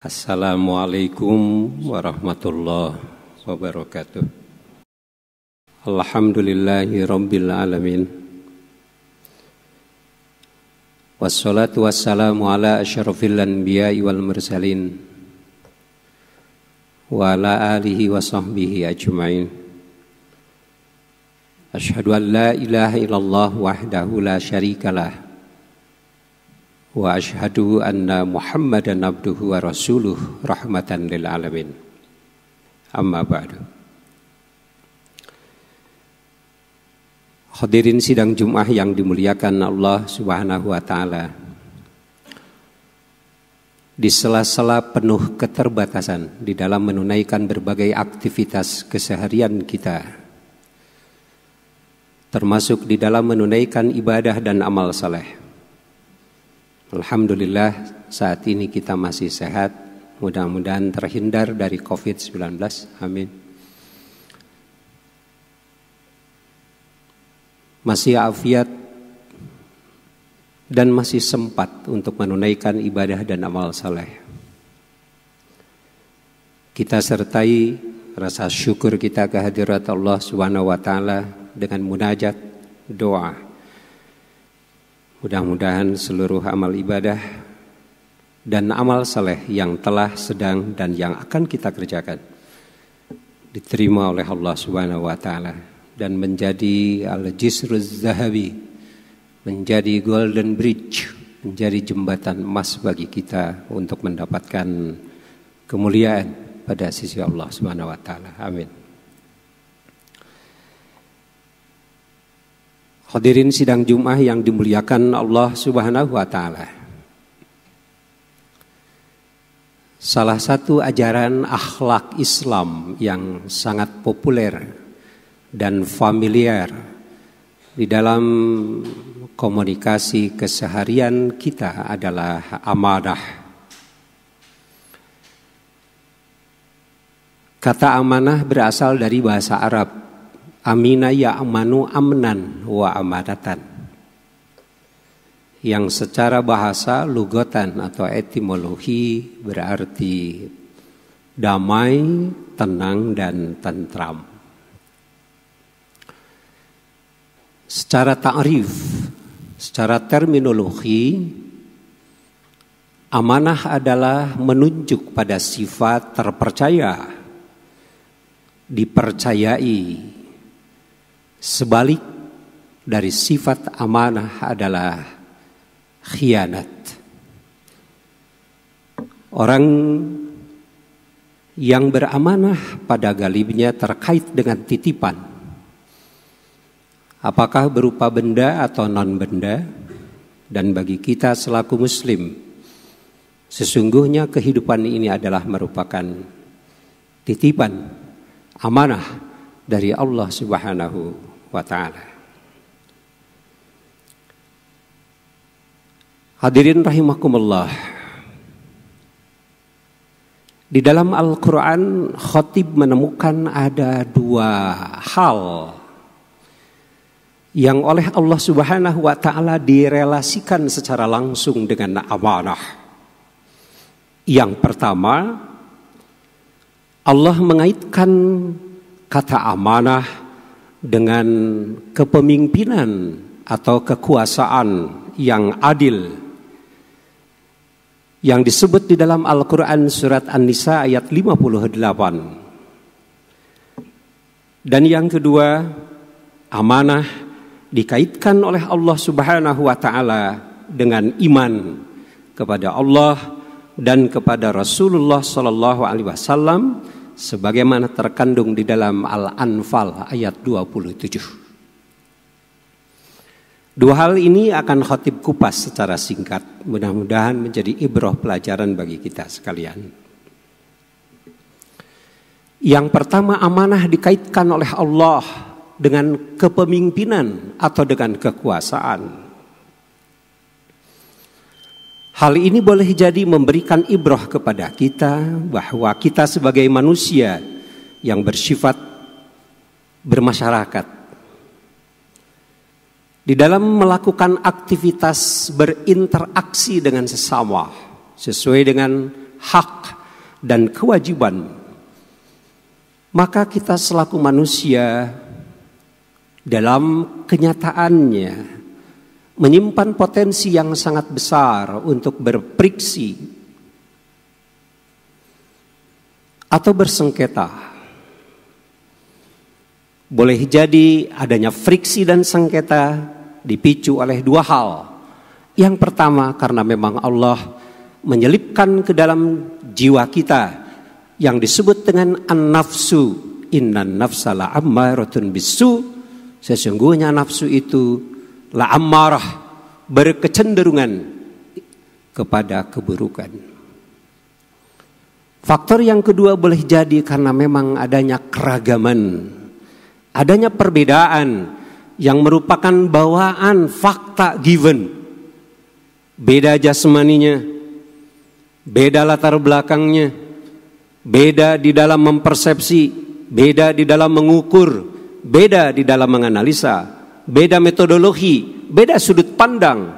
Assalamualaikum warahmatullahi wabarakatuh. Alhamdulillahi rabbil alamin. Wassalatu wassalamu ala asyrafil anbiya'i wal mursalin wa ala alihi wa sahbihi ajma'in. Asyhadu an la ilaha illallah wahdahu la syarikalah wa asyhadu anna Muhammadan abduhu wa rasuluh rahmatan lil alamin. Amma ba'du. Hadirin sidang Jumat yang dimuliakan Allah Subhanahu wa taala. Di sela-sela penuh keterbatasan di dalam menunaikan berbagai aktivitas keseharian kita, termasuk di dalam menunaikan ibadah dan amal saleh, alhamdulillah saat ini kita masih sehat, mudah-mudahan terhindar dari COVID-19, amin. Masih afiat dan masih sempat untuk menunaikan ibadah dan amal saleh. Kita sertai rasa syukur kita kehadirat Allah Subhanahu wa taala dengan munajat doa. Mudah-mudahan seluruh amal ibadah dan amal saleh yang telah, sedang, dan yang akan kita kerjakan diterima oleh Allah Subhanahu wa taala dan menjadi al-jisruz zahabi, menjadi golden bridge, menjadi jembatan emas bagi kita untuk mendapatkan kemuliaan pada sisi Allah Subhanahu wa taala. Amin. Hadirin sidang Jumat yang dimuliakan Allah Subhanahu wa taala. Salah satu ajaran akhlak Islam yang sangat populer dan familiar di dalam komunikasi keseharian kita adalah amanah. Kata amanah berasal dari bahasa Arab. Amina ya'manu amnan wa amanatan, yang secara bahasa lugatan atau etimologi berarti damai, tenang, dan tentram. Secara ta'rif, secara terminologi, amanah adalah menunjuk pada sifat terpercaya, dipercayai. Sebalik dari sifat amanah adalah khianat. Orang yang beramanah pada galibnya terkait dengan titipan, apakah berupa benda atau non-benda, dan bagi kita selaku muslim, sesungguhnya kehidupan ini adalah merupakan titipan, amanah dari Allah Subhanahu wa ta'ala. Hadirin rahimakumullah. Di dalam Al-Quran, khatib menemukan ada dua hal yang oleh Allah Subhanahu wa ta'ala direlasikan secara langsung dengan amanah. Yang pertama, Allah mengaitkan kata amanah dengan kepemimpinan atau kekuasaan yang adil, yang disebut di dalam Al-Quran surat An-Nisa ayat 58. Dan yang kedua, amanah dikaitkan oleh Allah Subhanahu wa ta'ala dengan iman kepada Allah dan kepada Rasulullah sallallahu alaihi wasallam, sebagaimana terkandung di dalam Al-Anfal ayat 27. Dua hal ini akan khatib kupas secara singkat, mudah-mudahan menjadi ibrah pelajaran bagi kita sekalian. Yang pertama, amanah dikaitkan oleh Allah dengan kepemimpinan atau dengan kekuasaan. Hal ini boleh jadi memberikan ibrah kepada kita bahwa kita sebagai manusia yang bersifat bermasyarakat, di dalam melakukan aktivitas berinteraksi dengan sesama sesuai dengan hak dan kewajiban, maka kita selaku manusia dalam kenyataannya menyimpan potensi yang sangat besar untuk berfriksi atau bersengketa. Boleh jadi adanya friksi dan sengketa dipicu oleh dua hal. Yang pertama, karena memang Allah menyelipkan ke dalam jiwa kita yang disebut dengan an-nafsu. Innan nafsa la'ammaratun bisu. Sesungguhnya nafsu itu la'ammarah, berkecenderungan kepada keburukan. Faktor yang kedua boleh jadi karena memang adanya keragaman, adanya perbedaan yang merupakan bawaan fakta given. Beda jasmaninya, beda latar belakangnya, beda di dalam mempersepsi, beda di dalam mengukur, beda di dalam menganalisa, beda metodologi, beda sudut pandang,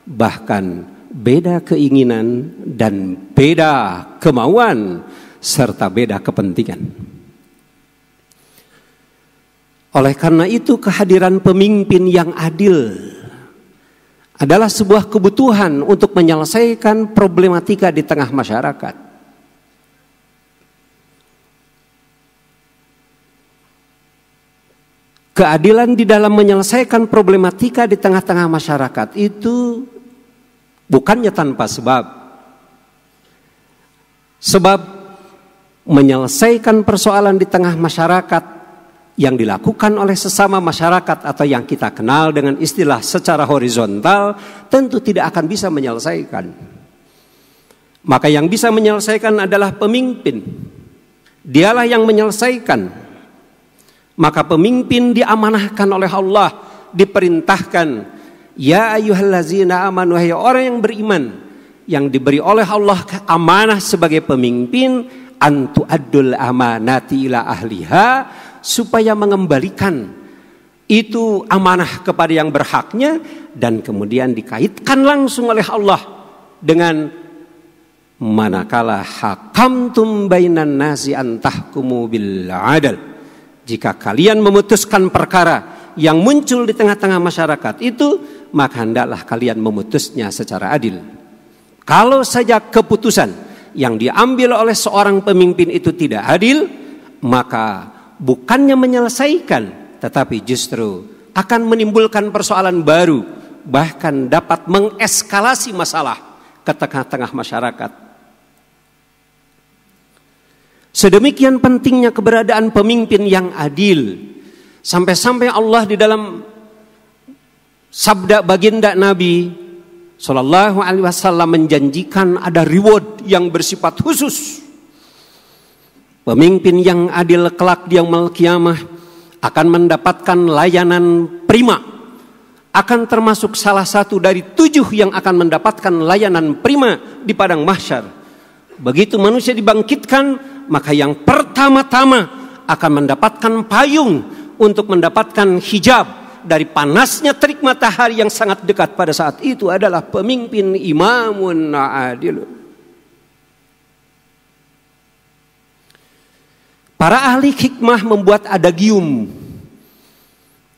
bahkan beda keinginan dan beda kemauan serta beda kepentingan. Oleh karena itu kehadiran pemimpin yang adil adalah sebuah kebutuhan untuk menyelesaikan problematika di tengah masyarakat. Keadilan di dalam menyelesaikan problematika di tengah-tengah masyarakat itu bukannya tanpa sebab. Sebab menyelesaikan persoalan di tengah masyarakat yang dilakukan oleh sesama masyarakat atau yang kita kenal dengan istilah secara horizontal tentu tidak akan bisa menyelesaikan. Maka yang bisa menyelesaikan adalah pemimpin. Dialah yang menyelesaikan. Maka pemimpin diamanahkan oleh Allah, diperintahkan, ya ayyuhallazina amanu, wahai orang yang beriman, yang diberi oleh Allah amanah sebagai pemimpin, antu addul amanati ila ahliha, supaya mengembalikan itu amanah kepada yang berhaknya, dan kemudian dikaitkan langsung oleh Allah dengan manakala hakamtum bainan nasi an tahkumu bil adl. Jika kalian memutuskan perkara yang muncul di tengah-tengah masyarakat itu, maka hendaklah kalian memutusnya secara adil. Kalau saja keputusan yang diambil oleh seorang pemimpin itu tidak adil, maka bukannya menyelesaikan, tetapi justru akan menimbulkan persoalan baru, bahkan dapat mengeskalasi masalah ke tengah-tengah masyarakat. Sedemikian pentingnya keberadaan pemimpin yang adil, sampai-sampai Allah di dalam sabda baginda Nabi Sallallahu Alaihi Wasallam menjanjikan ada reward yang bersifat khusus. Pemimpin yang adil kelak di yaumul qiyamah akan mendapatkan layanan prima. Akan termasuk salah satu dari 7 yang akan mendapatkan layanan prima di padang mahsyar. Begitu manusia dibangkitkan, maka yang pertama-tama akan mendapatkan payung untuk mendapatkan hijab dari panasnya terik matahari yang sangat dekat pada saat itu adalah pemimpin imamun adil. Para ahli hikmah membuat adagium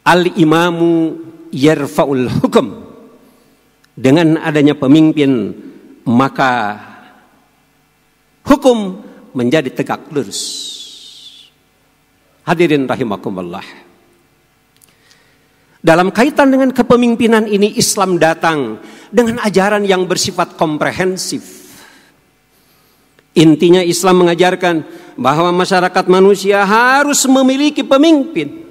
al-imamu yarfa'ul hukum. Dengan adanya pemimpin maka hukum menjadi tegak lurus. Hadirin rahimakumullah. Dalam kaitan dengan kepemimpinan ini, Islam datang dengan ajaran yang bersifat komprehensif. Intinya Islam mengajarkan bahwa masyarakat manusia harus memiliki pemimpin.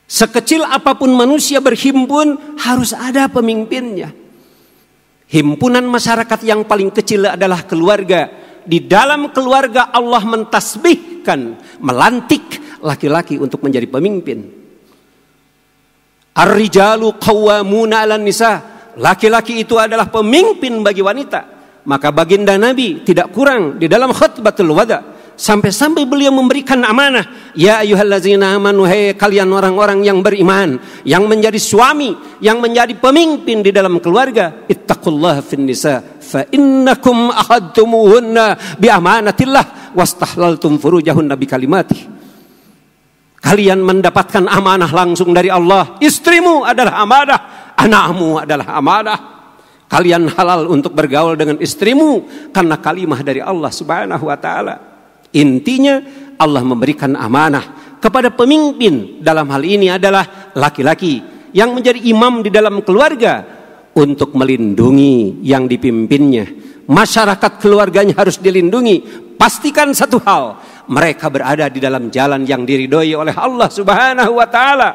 Sekecil apapun manusia berhimpun, harus ada pemimpinnya. Himpunan masyarakat yang paling kecil adalah keluarga. Di dalam keluarga Allah mentasbihkan, melantik laki-laki untuk menjadi pemimpin. Ar-rijalu qawwamuna 'alan nisa. Laki-laki itu adalah pemimpin bagi wanita. Maka baginda Nabi tidak kurang di dalam khutbatul wada Sampai-sampai beliau memberikan amanah. Ya ayyuhallazina amanu, hai kalian orang-orang yang beriman, yang menjadi suami, yang menjadi pemimpin di dalam keluarga, ittaqullaha fin nisa fa innakum ahadtumuhunna bi amanatillah wastahlaltum furujahunna bi kalimatih. Kalian mendapatkan amanah langsung dari Allah. Istrimu adalah amanah, anakmu adalah amanah. Kalian halal untuk bergaul dengan istrimu karena kalimah dari Allah Subhanahu wa taala. Intinya Allah memberikan amanah kepada pemimpin, dalam hal ini adalah laki-laki yang menjadi imam di dalam keluarga, untuk melindungi yang dipimpinnya. Masyarakat keluarganya harus dilindungi. Pastikan satu hal, mereka berada di dalam jalan yang diridhoi oleh Allah Subhanahu wa taala.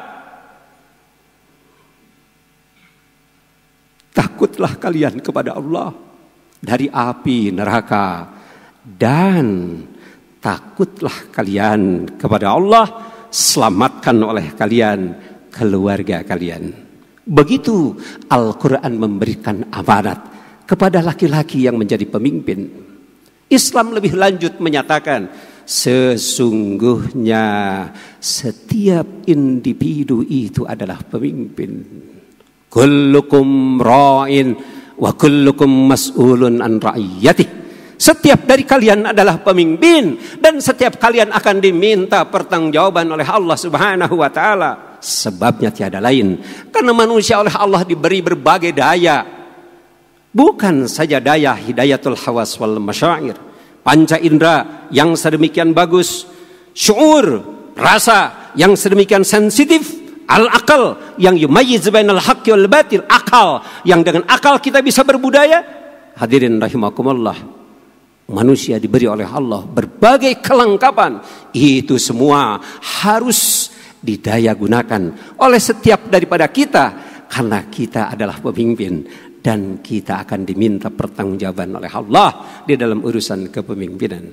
Takutlah kalian kepada Allah dari api neraka, dan takutlah kalian kepada Allah, selamatkan oleh kalian keluarga kalian. Begitu Al-Quran memberikan amanat kepada laki-laki yang menjadi pemimpin. Islam lebih lanjut menyatakan, sesungguhnya setiap individu itu adalah pemimpin. Kullukum ra'in wa kullukum mas'ulun an ra'iyatih. Setiap dari kalian adalah pemimpin, dan setiap kalian akan diminta pertanggungjawaban oleh Allah Subhanahu wa taala. Sebabnya tiada lain, karena manusia oleh Allah diberi berbagai daya. Bukan saja daya hidayatul hawas wal masyair, panca indera yang sedemikian bagus, syuur, rasa yang sedemikian sensitif, al-akal yang yumayyiz bainal haqqi wal batil, akal yang dengan akal kita bisa berbudaya. Hadirin rahimakumullah, manusia diberi oleh Allah berbagai kelengkapan. Itu semua harus didaya gunakan oleh setiap daripada kita, karena kita adalah pemimpin dan kita akan diminta pertanggungjawaban oleh Allah di dalam urusan kepemimpinan.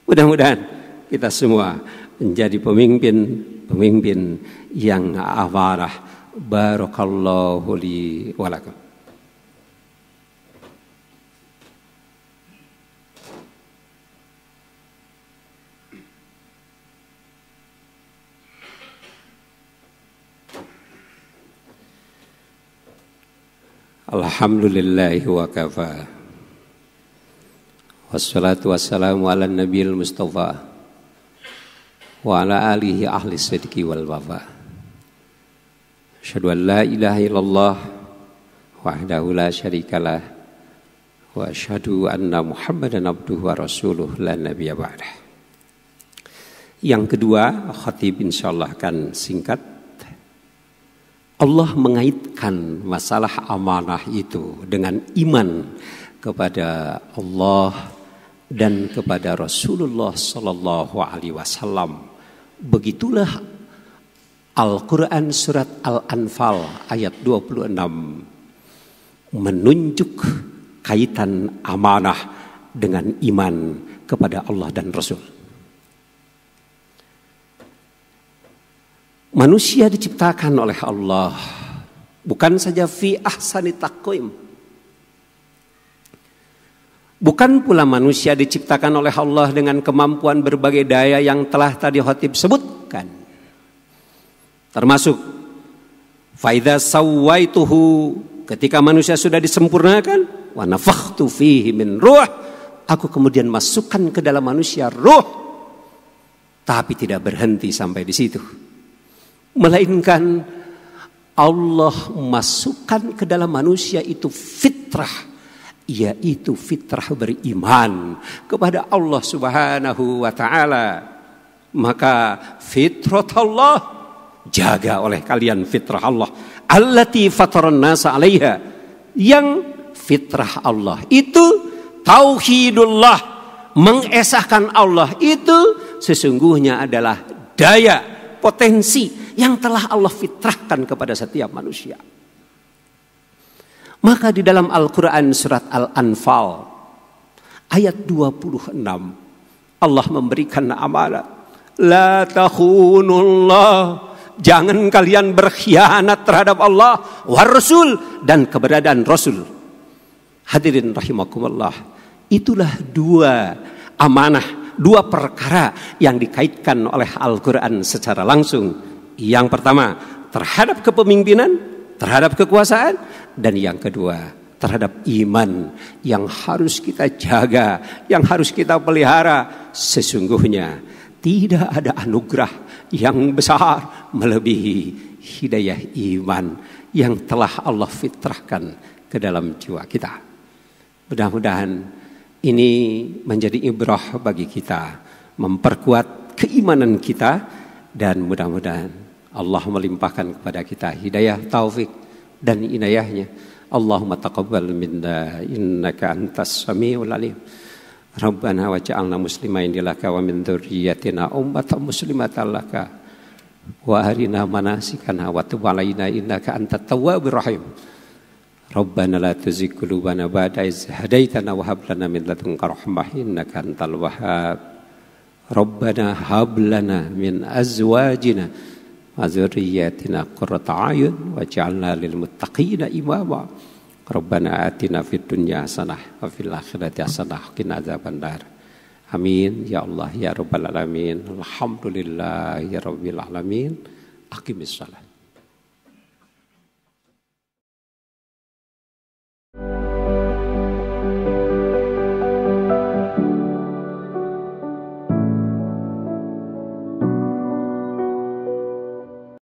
Mudah-mudahan kita semua menjadi pemimpin yang amanah. Barakallahu li wa lakum. Alhamdulillahi wa kafa. Wassalatu wassalamu ala nabiyil mustafa wa ala alihi ahli sidqi wal wafa. Asyhadu an la ilaha illallah wahdahu la syarikalah wa asyhadu anna Muhammadan abduhu wa rasuluh la nabiyya ba'dah. Yang kedua, khatib insyaallah akan singkat. Allah mengaitkan masalah amanah itu dengan iman kepada Allah dan kepada Rasulullah sallallahu alaihi wasallam. Begitulah Al-Quran surat Al-Anfal ayat 26 menunjuk kaitan amanah dengan iman kepada Allah dan Rasul. Manusia diciptakan oleh Allah bukan saja fi ahsani taqwim. Bukan pula manusia diciptakan oleh Allah dengan kemampuan berbagai daya yang telah tadi khatib sebutkan. Termasuk faidza sawaituhu, ketika manusia sudah disempurnakan, wa nafakhtu fihi min ruh, aku kemudian masukkan ke dalam manusia ruh. Tapi tidak berhenti sampai di situ. Melainkan Allah masukkan ke dalam manusia itu fitrah, yaitu fitrah beriman kepada Allah Subhanahu wa taala. Maka fitrat Allah, jaga oleh kalian fitrah Allah, allati fataran nasa 'alaiha, yang fitrah Allah itu tauhidullah, mengesahkan Allah itu sesungguhnya adalah daya, potensi yang telah Allah fitrahkan kepada setiap manusia. Maka di dalam Al-Quran surat Al-Anfal ayat 26 Allah memberikan amanat, la takhunullah, jangan kalian berkhianat terhadap Allah wa Rasul dan keberadaan Rasul. Hadirin rahimakumullah, itulah dua amanah dua perkara yang dikaitkan oleh Al-Quran secara langsung. Yang pertama, terhadap kepemimpinan, terhadap kekuasaan. Dan yang kedua, terhadap iman yang harus kita jaga, yang harus kita pelihara. Sesungguhnya tidak ada anugerah yang besar melebihi hidayah iman yang telah Allah fitrahkan ke dalam jiwa kita. Mudah-mudahan ini menjadi ibrah bagi kita, memperkuat keimanan kita, dan mudah-mudahan Allah melimpahkan kepada kita hidayah, taufik dan inayahnya. Allahumma taqabbal minna innaka antas samiul alim. Rabbana waj'alna muslimain laka wa min dzurriyyatina ummatan muslimatan laka wa arina manasikana wa tub alaina innaka antat tawwabur rahim. Rabbana la tuzigh qulubana ba'da idh hadaitana wa hab lana min ladunka rahmah innaka antal wahhab. Rabbana hab lana min azwajina wa dzurriyyatina qurrata a'yun waj'alna lil muttaqina imama. Rabbana atina fid dunya hasanah wa fil akhirati hasanah wa qina adzabannar. Amin ya Allah ya rabbal alamin. Alhamdulillahirabbil alamin. Aqimissalah.